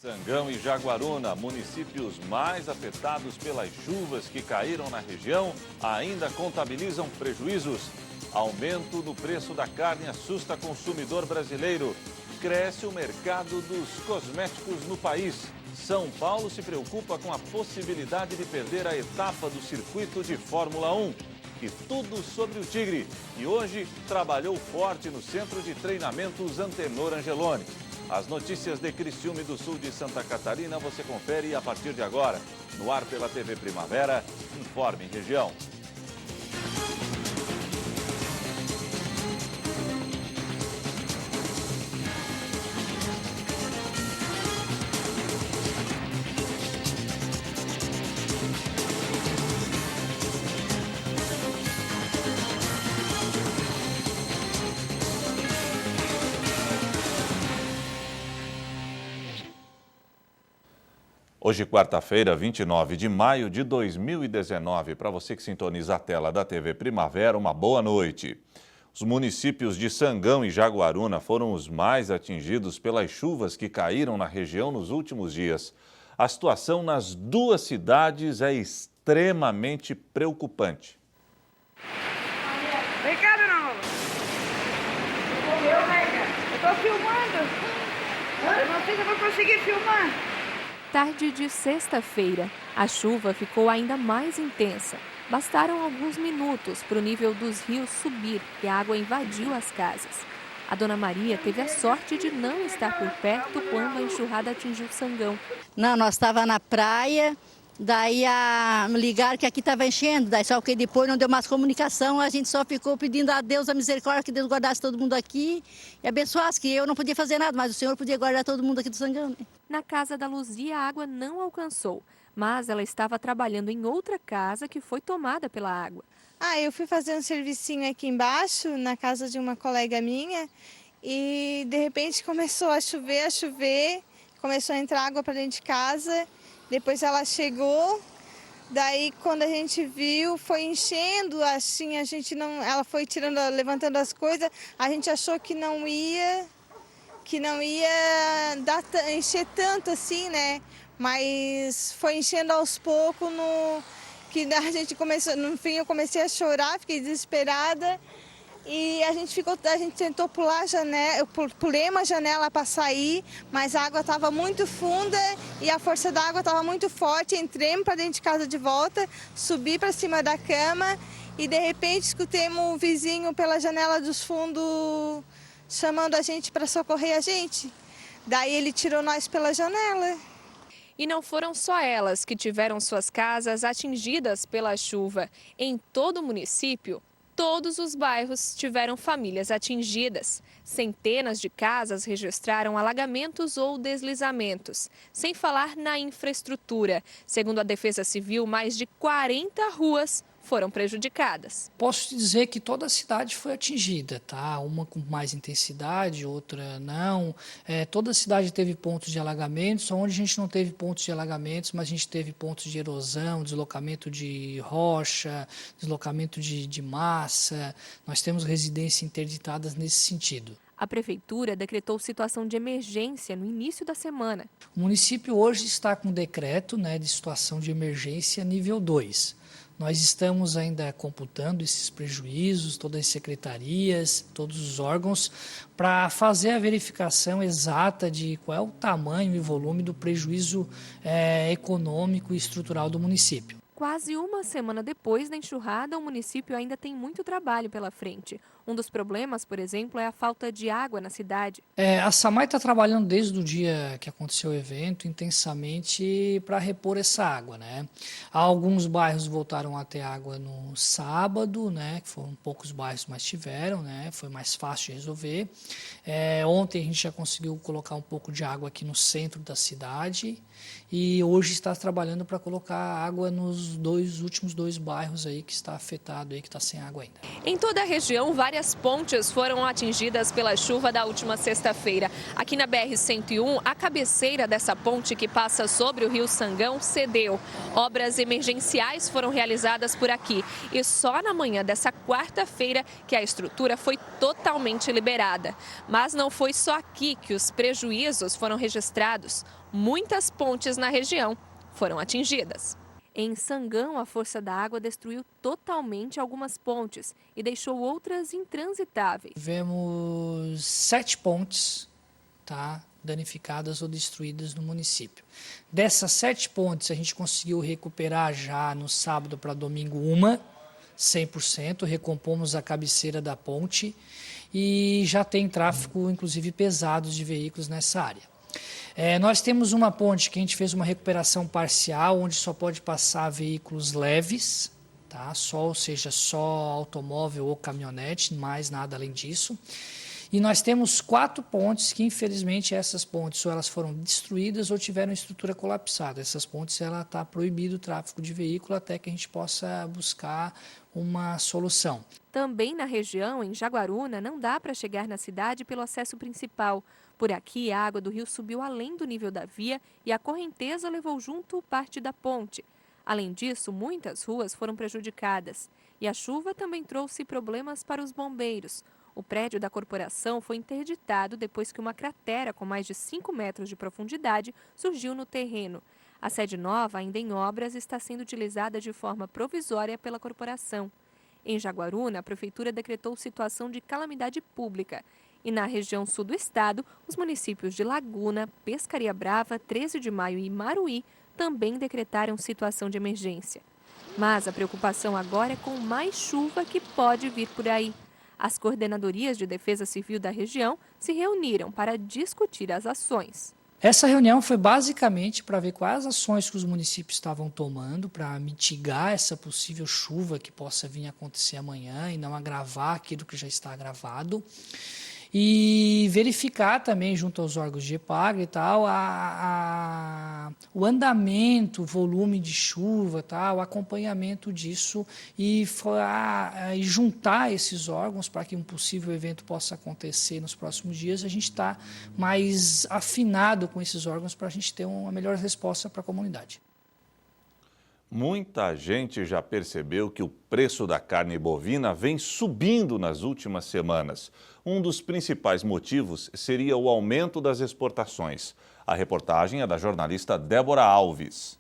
Sangão e Jaguaruna, municípios mais afetados pelas chuvas que caíram na região, ainda contabilizam prejuízos. Aumento no preço da carne assusta consumidor brasileiro. Cresce o mercado dos cosméticos no país. São Paulo se preocupa com a possibilidade de perder a etapa do circuito de Fórmula 1. E tudo sobre o Tigre. E hoje trabalhou forte no Centro de Treinamentos Antenor Angeloni. As notícias de Criciúma e do sul de Santa Catarina você confere a partir de agora. No ar pela TV Primavera, Informe Região. Hoje, quarta-feira, 29 de maio de 2019. Para você que sintoniza a tela da TV Primavera, uma boa noite. Os municípios de Sangão e Jaguaruna foram os mais atingidos pelas chuvas que caíram na região nos últimos dias. A situação nas duas cidades é extremamente preocupante. Vem cá, dona Rola. Eu estou filmando. Eu não sei se eu vou conseguir filmar. Tarde de sexta-feira, a chuva ficou ainda mais intensa. Bastaram alguns minutos para o nível dos rios subir e a água invadiu as casas. A dona Maria teve a sorte de não estar por perto quando a enxurrada atingiu Sangão. Não, nós estávamos na praia, daí ligaram que aqui estava enchendo, daí só que depois não deu mais comunicação, a gente só ficou pedindo a Deus a misericórdia, que Deus guardasse todo mundo aqui e abençoasse, que eu não podia fazer nada, mas o Senhor podia guardar todo mundo aqui do Sangão, né? Na casa da Luzia, a água não alcançou, mas ela estava trabalhando em outra casa que foi tomada pela água. Eu fui fazer um servicinho aqui embaixo, na casa de uma colega minha, e de repente começou a chover, começou a entrar água para dentro de casa, depois ela chegou, daí quando a gente viu, foi enchendo, assim, ela foi levantando as coisas, a gente achou que não ia encher tanto assim, né? Mas foi enchendo aos poucos, que a gente começou, no fim eu comecei a chorar, fiquei desesperada e a gente tentou pular a janela, eu pulei uma janela para sair, mas a água estava muito funda e a força da água estava muito forte, entrei para dentro de casa de volta, subi para cima da cama e de repente escutemos o vizinho pela janela dos fundos chamando a gente para socorrer a gente. Daí ele tirou nós pela janela. E não foram só elas que tiveram suas casas atingidas pela chuva. Em todo o município, todos os bairros tiveram famílias atingidas. Centenas de casas registraram alagamentos ou deslizamentos, sem falar na infraestrutura. Segundo a Defesa Civil, mais de 40 ruas foram prejudicadas. Posso te dizer que toda a cidade foi atingida, tá? Uma com mais intensidade, outra não. Toda a cidade teve pontos de alagamentos, onde a gente não teve pontos de alagamentos, mas a gente teve pontos de erosão, deslocamento de rocha, deslocamento de massa. Nós temos residências interditadas nesse sentido. A Prefeitura decretou situação de emergência no início da semana. O município hoje está com decreto, de situação de emergência nível 2. Nós estamos ainda computando esses prejuízos, todas as secretarias, todos os órgãos, para fazer a verificação exata de qual é o tamanho e volume do prejuízo econômico e estrutural do município. Quase uma semana depois da enxurrada, o município ainda tem muito trabalho pela frente. Um dos problemas, por exemplo, é a falta de água na cidade. A SAMAI está trabalhando desde o dia que aconteceu o evento intensamente para repor essa água, né? Alguns bairros voltaram a ter água no sábado, né? Que foram poucos bairros, mas tiveram, né? Foi mais fácil de resolver. Ontem a gente já conseguiu colocar um pouco de água aqui no centro da cidade e hoje está trabalhando para colocar água nos últimos dois bairros aí que está afetado, aí, que está sem água ainda. Em toda a região, várias pontes foram atingidas pela chuva da última sexta-feira. Aqui na BR-101, a cabeceira dessa ponte que passa sobre o Rio Sangão cedeu. Obras emergenciais foram realizadas por aqui e só na manhã dessa quarta-feira que a estrutura foi totalmente liberada. Mas não foi só aqui que os prejuízos foram registrados. muitas pontes na região foram atingidas. Em Sangão, a força da água destruiu totalmente algumas pontes e deixou outras intransitáveis. Tivemos 7 pontes, danificadas ou destruídas no município. Dessas 7 pontes, a gente conseguiu recuperar já no sábado para domingo 100%, recompomos a cabeceira da ponte e já tem tráfego, inclusive pesados de veículos nessa área. Nós temos uma ponte que a gente fez uma recuperação parcial, onde só pode passar veículos leves, ou seja, só automóvel ou caminhonete, mais nada além disso. E nós temos 4 pontes que, infelizmente, essas pontes ou elas foram destruídas ou tiveram estrutura colapsada. Essas pontes, está proibido o tráfego de veículo até que a gente possa buscar uma solução. Também na região, em Jaguaruna, não dá para chegar na cidade pelo acesso principal. Por aqui, a água do rio subiu além do nível da via e a correnteza levou junto parte da ponte. Além disso, muitas ruas foram prejudicadas. E a chuva também trouxe problemas para os bombeiros. O prédio da corporação foi interditado depois que uma cratera com mais de 5 metros de profundidade surgiu no terreno. A sede nova, ainda em obras, está sendo utilizada de forma provisória pela corporação. Em Jaguaruna, a prefeitura decretou situação de calamidade pública. E na região sul do estado, os municípios de Laguna, Pescaria Brava, 13 de Maio e Maruí também decretaram situação de emergência. Mas a preocupação agora é com mais chuva que pode vir por aí. As coordenadorias de defesa civil da região se reuniram para discutir as ações. Essa reunião foi basicamente para ver quais ações que os municípios estavam tomando para mitigar essa possível chuva que possa vir a acontecer amanhã e não agravar aquilo que já está agravado. E verificar também, junto aos órgãos de EPAGRE e tal, o andamento, o volume de chuva, o acompanhamento disso e juntar esses órgãos para que um possível evento possa acontecer nos próximos dias. A gente está mais afinado com esses órgãos para a gente ter uma melhor resposta para a comunidade. Muita gente já percebeu que o preço da carne bovina vem subindo nas últimas semanas. Um dos principais motivos seria o aumento das exportações. A reportagem é da jornalista Débora Alves.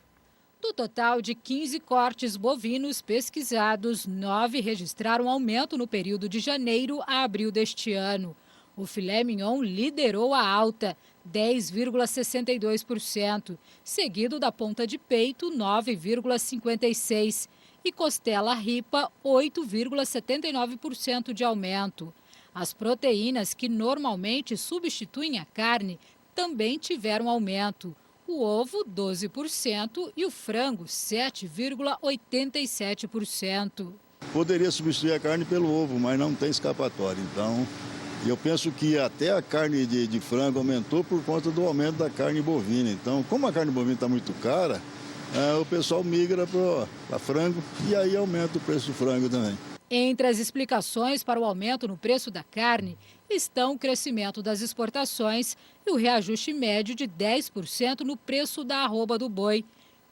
Do total de 15 cortes bovinos pesquisados, 9 registraram aumento no período de janeiro a abril deste ano. O filé mignon liderou a alta, 10,62%, seguido da ponta de peito, 9,56%, e costela ripa, 8,79% de aumento. As proteínas, que normalmente substituem a carne, também tiveram aumento. O ovo, 12%, e o frango, 7,87%. Poderia substituir a carne pelo ovo, mas não tem escapatória. Então, eu penso que até a carne de frango aumentou por conta do aumento da carne bovina. Então, como a carne bovina está muito cara, o pessoal migra para frango e aí aumenta o preço do frango também. Entre as explicações para o aumento no preço da carne estão o crescimento das exportações e o reajuste médio de 10% no preço da arroba do boi,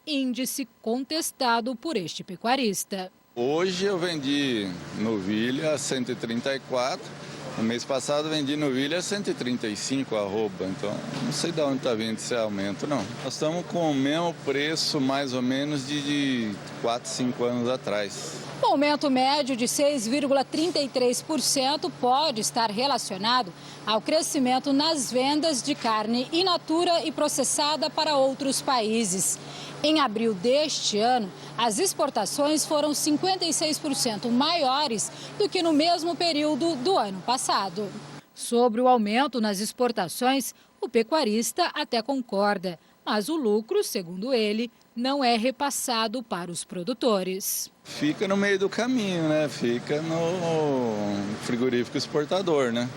índice contestado por este pecuarista. Hoje eu vendi novilha a 134, no mês passado vendi novilha a 135 arroba, então não sei de onde está vindo esse aumento, não. Nós estamos com o mesmo preço mais ou menos de 4, 5 anos atrás. O aumento médio de 6,33% pode estar relacionado ao crescimento nas vendas de carne in natura e processada para outros países. Em abril deste ano, as exportações foram 56% maiores do que no mesmo período do ano passado. Sobre o aumento nas exportações, o pecuarista até concorda, mas o lucro, segundo ele, não é repassado para os produtores. Fica no meio do caminho, né? Fica no frigorífico exportador, né?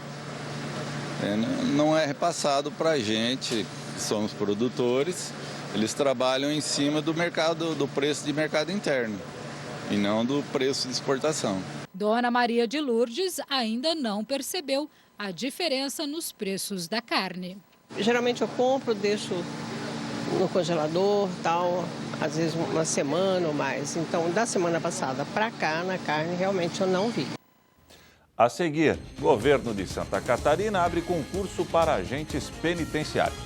Não é repassado para a gente, que somos produtores. Eles trabalham em cima do mercado, do preço de mercado interno e não do preço de exportação. Dona Maria de Lourdes ainda não percebeu a diferença nos preços da carne. Geralmente eu compro, deixo no congelador, tal, às vezes uma semana ou mais. Então, da semana passada para cá, na carne, realmente eu não vi. A seguir, governo de Santa Catarina abre concurso para agentes penitenciários.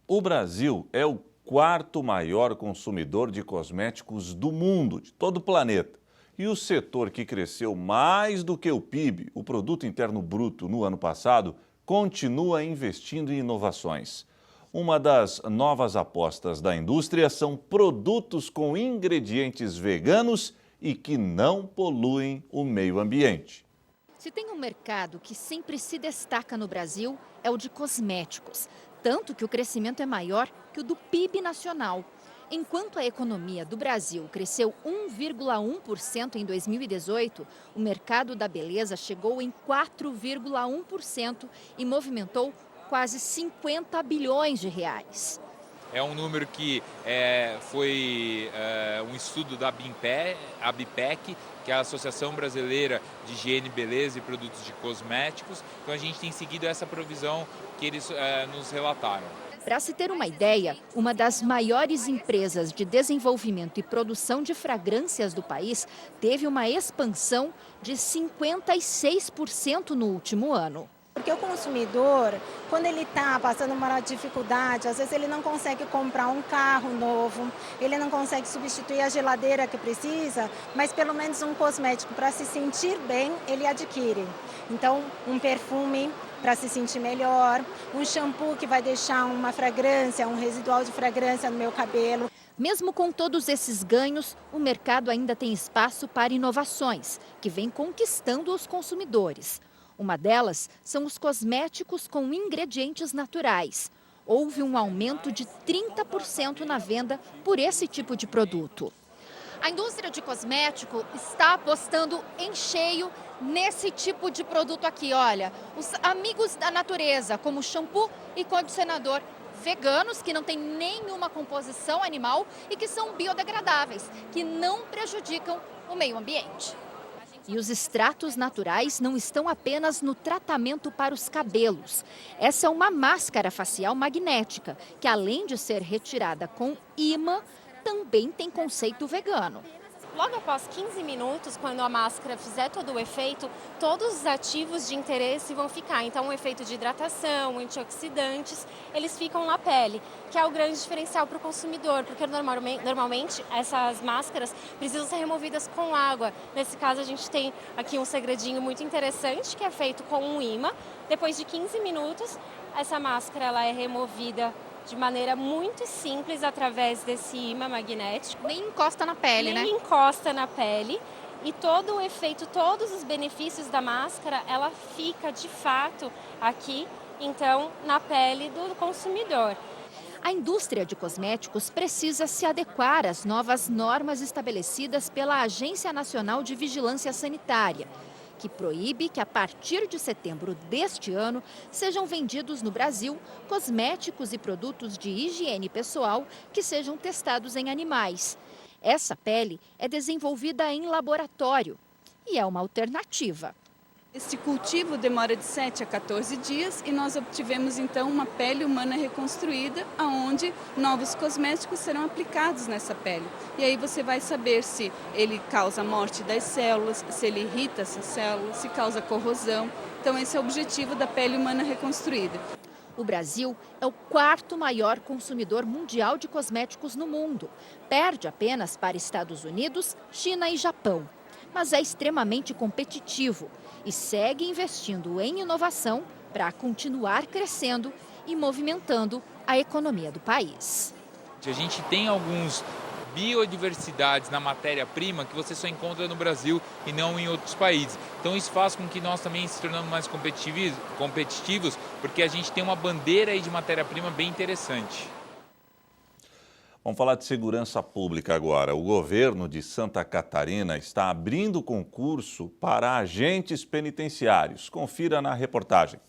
O Brasil é o quarto maior consumidor de cosméticos do mundo, de todo o planeta. E o setor que cresceu mais do que o PIB, o Produto Interno Bruto, no ano passado, continua investindo em inovações. Uma das novas apostas da indústria são produtos com ingredientes veganos e que não poluem o meio ambiente. Se tem um mercado que sempre se destaca no Brasil, é o de cosméticos. Tanto que o crescimento é maior que o do PIB nacional. Enquanto a economia do Brasil cresceu 1,1% em 2018, o mercado da beleza chegou em 4,1% e movimentou quase 50 bilhões de reais. É um número que foi um estudo da ABIPEC, que é a Associação Brasileira de Higiene, Beleza e Produtos de Cosméticos. Então a gente tem seguido essa provisão que eles nos relataram. Para se ter uma ideia, uma das maiores empresas de desenvolvimento e produção de fragrâncias do país teve uma expansão de 56% no último ano. Porque o consumidor, quando ele está passando uma dificuldade, às vezes ele não consegue comprar um carro novo, ele não consegue substituir a geladeira que precisa, mas pelo menos um cosmético para se sentir bem, ele adquire. Então, um perfume para se sentir melhor, um shampoo que vai deixar uma fragrância, um residual de fragrância no meu cabelo. Mesmo com todos esses ganhos, o mercado ainda tem espaço para inovações, que vem conquistando os consumidores. Uma delas são os cosméticos com ingredientes naturais. Houve um aumento de 30% na venda por esse tipo de produto. A indústria de cosmético está apostando em cheio nesse tipo de produto aqui, olha. Os amigos da natureza, como shampoo e condicionador veganos, que não tem nenhuma composição animal e que são biodegradáveis, que não prejudicam o meio ambiente. E os extratos naturais não estão apenas no tratamento para os cabelos. Essa é uma máscara facial magnética, que além de ser retirada com ímã, também tem conceito vegano. Logo após 15 minutos, quando a máscara fizer todo o efeito, todos os ativos de interesse vão ficar. Então, o efeito de hidratação, antioxidantes, eles ficam na pele, que é o grande diferencial para o consumidor, porque normalmente essas máscaras precisam ser removidas com água. Nesse caso, a gente tem aqui um segredinho muito interessante, que é feito com um ímã. Depois de 15 minutos, essa máscara ela é removida de maneira muito simples através desse ímã magnético. Nem encosta na pele, né? Nem encosta na pele. E todo o efeito, todos os benefícios da máscara, ela fica de fato aqui, então, na pele do consumidor. A indústria de cosméticos precisa se adequar às novas normas estabelecidas pela Agência Nacional de Vigilância Sanitária, que proíbe que, a partir de setembro deste ano, sejam vendidos no Brasil cosméticos e produtos de higiene pessoal que sejam testados em animais. Essa pele é desenvolvida em laboratório e é uma alternativa. Este cultivo demora de 7 a 14 dias e nós obtivemos então uma pele humana reconstruída, onde novos cosméticos serão aplicados nessa pele. E aí você vai saber se ele causa morte das células, se ele irrita essas células, se causa corrosão. Então esse é o objetivo da pele humana reconstruída. O Brasil é o quarto maior consumidor mundial de cosméticos no mundo. Perde apenas para Estados Unidos, China e Japão. Mas é extremamente competitivo e segue investindo em inovação para continuar crescendo e movimentando a economia do país. A gente tem alguns biodiversidades na matéria-prima que você só encontra no Brasil e não em outros países. Então isso faz com que nós também se tornamos mais competitivos, porque a gente tem uma bandeira aí de matéria-prima bem interessante. Vamos falar de segurança pública agora. O governo de Santa Catarina está abrindo concurso para agentes penitenciários. Confira na reportagem.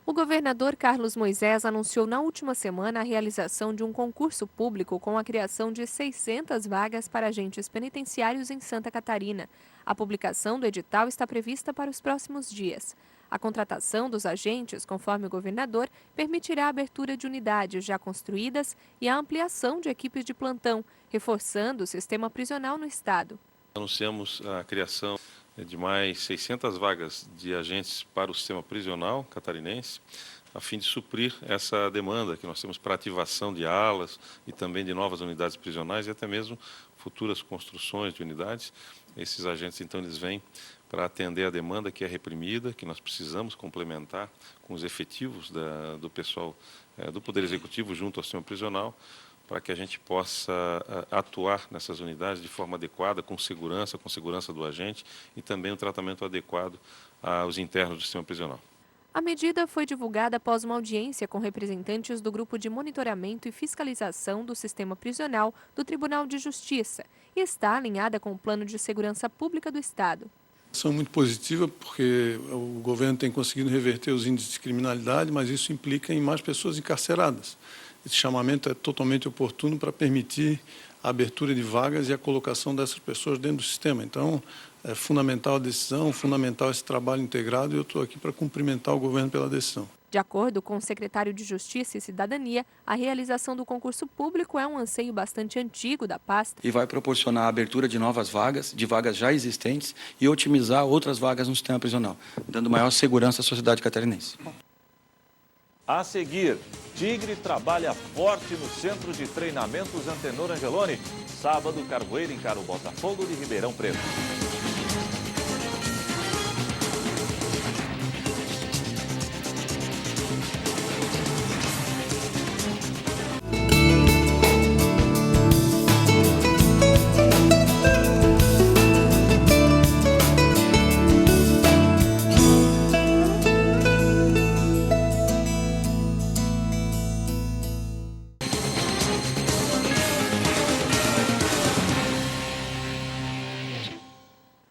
O governador Carlos Moisés anunciou na última semana a realização de um concurso público com a criação de 600 vagas para agentes penitenciários em Santa Catarina. A publicação do edital está prevista para os próximos dias. A contratação dos agentes, conforme o governador, permitirá a abertura de unidades já construídas e a ampliação de equipes de plantão, reforçando o sistema prisional no estado. Anunciamos a criação de mais 600 vagas de agentes para o sistema prisional catarinense. a fim de suprir essa demanda que nós temos para ativação de alas e também de novas unidades prisionais e até mesmo futuras construções de unidades. Esses agentes, então, eles vêm para atender a demanda que é reprimida, que nós precisamos complementar com os efetivos do pessoal do Poder Executivo junto ao sistema prisional, para que a gente possa atuar nessas unidades de forma adequada, com segurança do agente e também um tratamento adequado aos internos do sistema prisional. A medida foi divulgada após uma audiência com representantes do Grupo de Monitoramento e Fiscalização do Sistema Prisional do Tribunal de Justiça e está alinhada com o Plano de Segurança Pública do Estado. São muito positiva porque o governo tem conseguido reverter os índices de criminalidade, mas isso implica em mais pessoas encarceradas. Esse chamamento é totalmente oportuno para permitir a abertura de vagas e a colocação dessas pessoas dentro do sistema. Então, é fundamental a decisão, fundamental esse trabalho integrado e eu estou aqui para cumprimentar o governo pela decisão. De acordo com o secretário de Justiça e Cidadania, a realização do concurso público é um anseio bastante antigo da pasta. E vai proporcionar a abertura de novas vagas, de vagas já existentes e otimizar outras vagas no sistema prisional, dando maior segurança à sociedade catarinense. A seguir, Tigre trabalha forte no Centro de Treinamentos Antenor Angeloni. Sábado, Carvoeiro encara o Botafogo de Ribeirão Preto.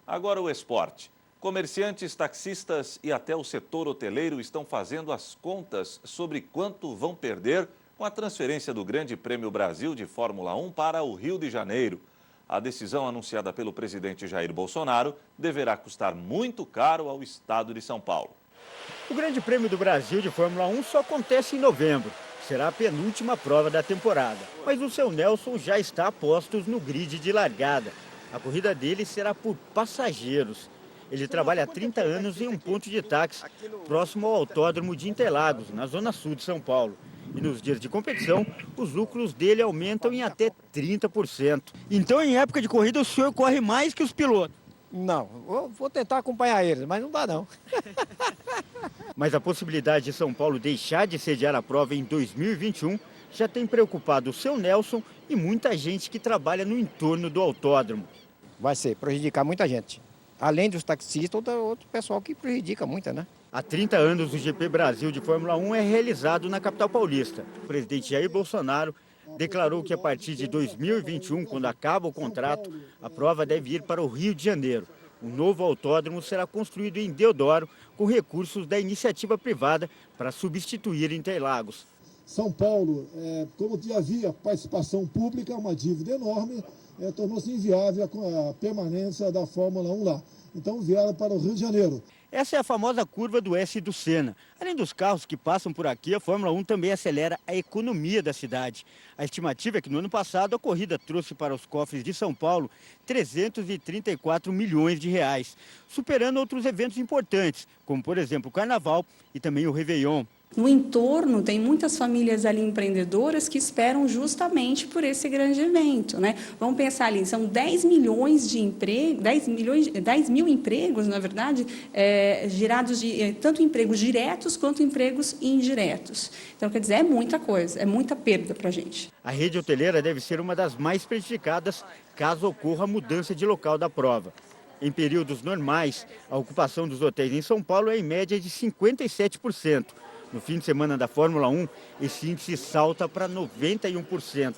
Agora o esporte. Comerciantes, taxistas e até o setor hoteleiro estão fazendo as contas sobre quanto vão perder com a transferência do Grande Prêmio Brasil de Fórmula 1 para o Rio de Janeiro. A decisão anunciada pelo presidente Jair Bolsonaro deverá custar muito caro ao estado de São Paulo. O Grande Prêmio do Brasil de Fórmula 1 só acontece em novembro. Será a penúltima prova da temporada. Mas o seu Nelson já está a postos no grid de largada. A corrida dele será por passageiros. Ele trabalha há 30 anos em um ponto de táxi próximo ao Autódromo de Interlagos, na zona sul de São Paulo. E nos dias de competição, os lucros dele aumentam em até 30%. Então, em época de corrida, o senhor corre mais que os pilotos? Não, vou tentar acompanhar eles, mas não dá não. Mas a possibilidade de São Paulo deixar de sediar a prova em 2021 já tem preocupado o seu Nelson e muita gente que trabalha no entorno do autódromo. Vai prejudicar muita gente. Além dos taxistas, outro pessoal que prejudica muito, né? Há 30 anos, o GP Brasil de Fórmula 1 é realizado na capital paulista. O presidente Jair Bolsonaro declarou que a partir de 2021, quando acaba o contrato, a prova deve ir para o Rio de Janeiro. O novo autódromo será construído em Deodoro, com recursos da iniciativa privada para substituir Interlagos. São Paulo, como havia participação pública, uma dívida enorme, tornou-se inviável a permanência da Fórmula 1 lá. Então vieram para o Rio de Janeiro. Essa é a famosa curva do S do Senna. Além dos carros que passam por aqui, a Fórmula 1 também acelera a economia da cidade. A estimativa é que no ano passado a corrida trouxe para os cofres de São Paulo 334 milhões de reais, superando outros eventos importantes, como por exemplo o Carnaval e também o Réveillon. No entorno, tem muitas famílias ali empreendedoras que esperam justamente por esse grande evento, né? Vamos pensar ali, são 10 milhões de empregos, 10 mil empregos, na verdade, gerados de tanto empregos diretos quanto empregos indiretos. Então, quer dizer, é muita coisa, é muita perda para a gente. A rede hoteleira deve ser uma das mais prejudicadas caso ocorra a mudança de local da prova. Em períodos normais, a ocupação dos hotéis em São Paulo é em média de 57%. No fim de semana da Fórmula 1, esse índice salta para 91%.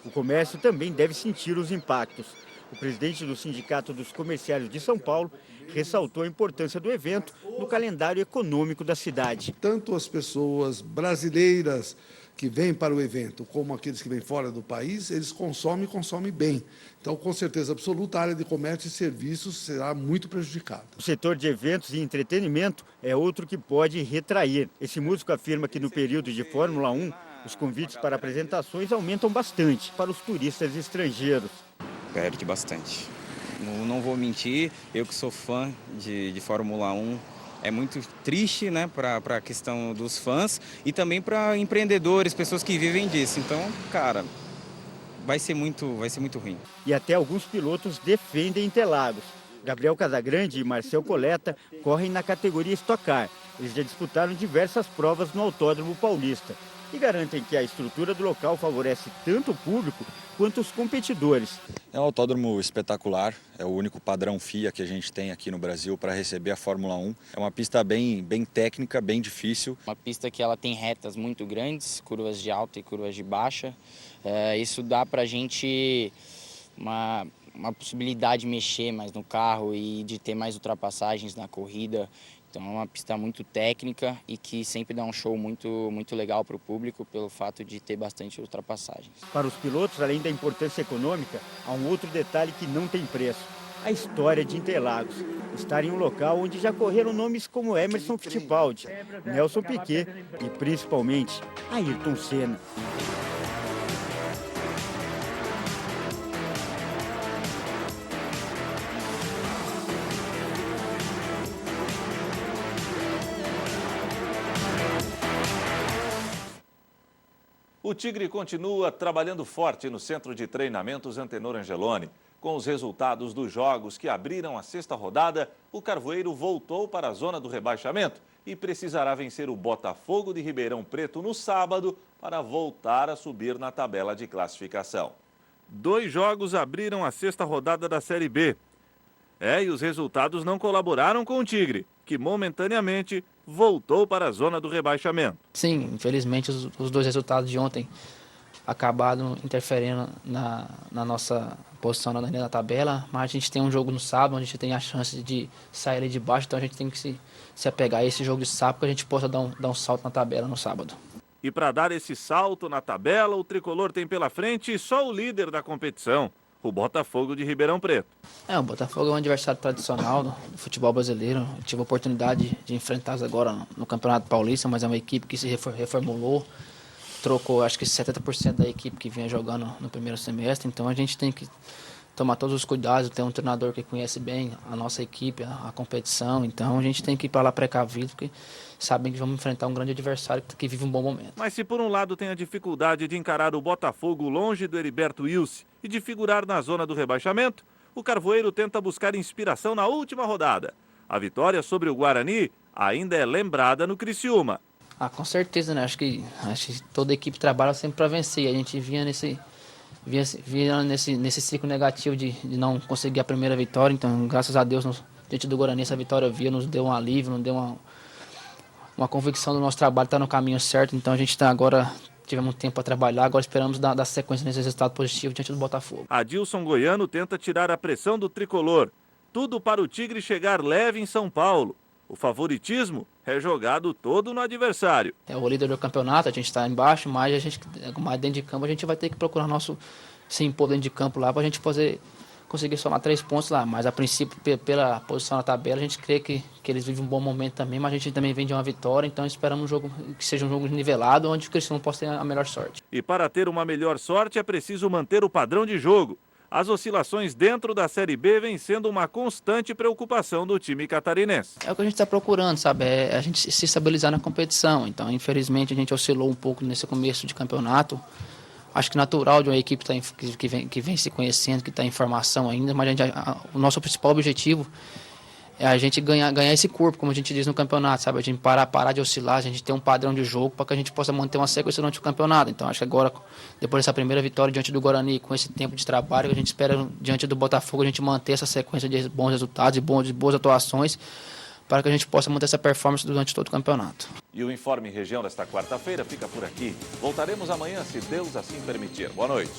O comércio também deve sentir os impactos. O presidente do Sindicato dos Comerciários de São Paulo ressaltou a importância do evento no calendário econômico da cidade. Tanto as pessoas brasileiras que vêm para o evento, como aqueles que vêm fora do país, eles consomem bem. Então, com certeza absoluta, a área de comércio e serviços será muito prejudicada. O setor de eventos e entretenimento é outro que pode retrair. Esse músico afirma que no período de Fórmula 1, os convites para apresentações aumentam bastante para os turistas estrangeiros. Perde bastante. Não vou mentir, eu que sou fã de Fórmula 1, é muito triste, né, para a questão dos fãs e também para empreendedores, pessoas que vivem disso. Então, cara, vai ser muito ruim. E até alguns pilotos defendem Interlagos. Gabriel Casagrande e Marcel Coletta correm na categoria Stock Car. Eles já disputaram diversas provas no Autódromo Paulista e garantem que a estrutura do local favorece tanto o público quanto os competidores. É um autódromo espetacular, é o único padrão FIA que a gente tem aqui no Brasil para receber a Fórmula 1. É uma pista bem técnica, bem difícil. Uma pista que ela tem retas muito grandes, curvas de alta e curvas de baixa. Isso dá para a gente uma possibilidade de mexer mais no carro e de ter mais ultrapassagens na corrida. Então é uma pista muito técnica e que sempre dá um show muito legal para o público pelo fato de ter bastante ultrapassagens. Para os pilotos, além da importância econômica, há um outro detalhe que não tem preço: a história de Interlagos. Estar em um local onde já correram nomes como Emerson Fittipaldi, Nelson Piquet e principalmente Ayrton Senna. O Tigre continua trabalhando forte no centro de treinamentos Antenor Angeloni. Com os resultados dos jogos que abriram a sexta rodada, o Carvoeiro voltou para a zona do rebaixamento e precisará vencer o Botafogo de Ribeirão Preto no sábado para voltar a subir na tabela de classificação. 2 jogos abriram a sexta rodada da Série B. E os resultados não colaboraram com o Tigre, que momentaneamente voltou para a zona do rebaixamento. Sim, infelizmente os 2 resultados de ontem acabaram interferindo na nossa posição na tabela, mas a gente tem um jogo no sábado, a gente tem a chance de sair ali de baixo, então a gente tem que se apegar a esse jogo de sábado para a gente possa dar um salto na tabela no sábado. E para dar esse salto na tabela, o Tricolor tem pela frente só o líder da competição, o Botafogo de Ribeirão Preto. O Botafogo é um adversário tradicional do futebol brasileiro. Eu tive a oportunidade de enfrentá-los agora no Campeonato Paulista, mas é uma equipe que se reformulou, trocou acho que 70% da equipe que vinha jogando no primeiro semestre, então a gente tem que tomar todos os cuidados, ter um treinador que conhece bem a nossa equipe, a competição, então a gente tem que ir para lá precavido, porque sabem que vamos enfrentar um grande adversário que vive um bom momento. Mas se por um lado tem a dificuldade de encarar o Botafogo longe do Heriberto Wilson e de figurar na zona do rebaixamento, o Carvoeiro tenta buscar inspiração na última rodada. A vitória sobre o Guarani ainda é lembrada no Criciúma. Com certeza, né? Acho que toda equipe trabalha sempre para vencer. A gente vinha nesse ciclo negativo de não conseguir a primeira vitória. Então, graças a Deus, diante do Guarani, essa vitória nos deu um alívio, nos deu uma convicção do nosso trabalho estar no caminho certo. Então, a gente está agora, tivemos um tempo para trabalhar, agora esperamos dar sequência nesse resultado positivo diante do Botafogo. Adilson Goiano tenta tirar a pressão do Tricolor. Tudo para o Tigre chegar leve em São Paulo. O favoritismo é jogado todo no adversário. É o líder do campeonato, a gente está embaixo, mas dentro de campo a gente vai ter que procurar se impor dentro de campo lá para a gente conseguir somar 3 pontos lá. Mas a princípio, pela posição na tabela, a gente crê que eles vivem um bom momento também, mas a gente também vem de uma vitória, então esperamos um jogo que seja um jogo nivelado, onde o Criciúma possa ter a melhor sorte. E para ter uma melhor sorte é preciso manter o padrão de jogo. As oscilações dentro da Série B vêm sendo uma constante preocupação do time catarinense. É o que a gente está procurando, sabe? É a gente se estabilizar na competição. Então, infelizmente, a gente oscilou um pouco nesse começo de campeonato. Acho que natural de uma equipe que vem se conhecendo, que está em formação ainda, mas o nosso principal objetivo é a gente ganhar esse corpo, como a gente diz no campeonato, sabe? A gente parar de oscilar, a gente ter um padrão de jogo para que a gente possa manter uma sequência durante o campeonato. Então, acho que agora, depois dessa primeira vitória diante do Guarani, com esse tempo de trabalho, a gente espera diante do Botafogo, a gente manter essa sequência de bons resultados e de boas atuações, para que a gente possa manter essa performance durante todo o campeonato. E o Informe Região desta quarta-feira fica por aqui. Voltaremos amanhã, se Deus assim permitir. Boa noite.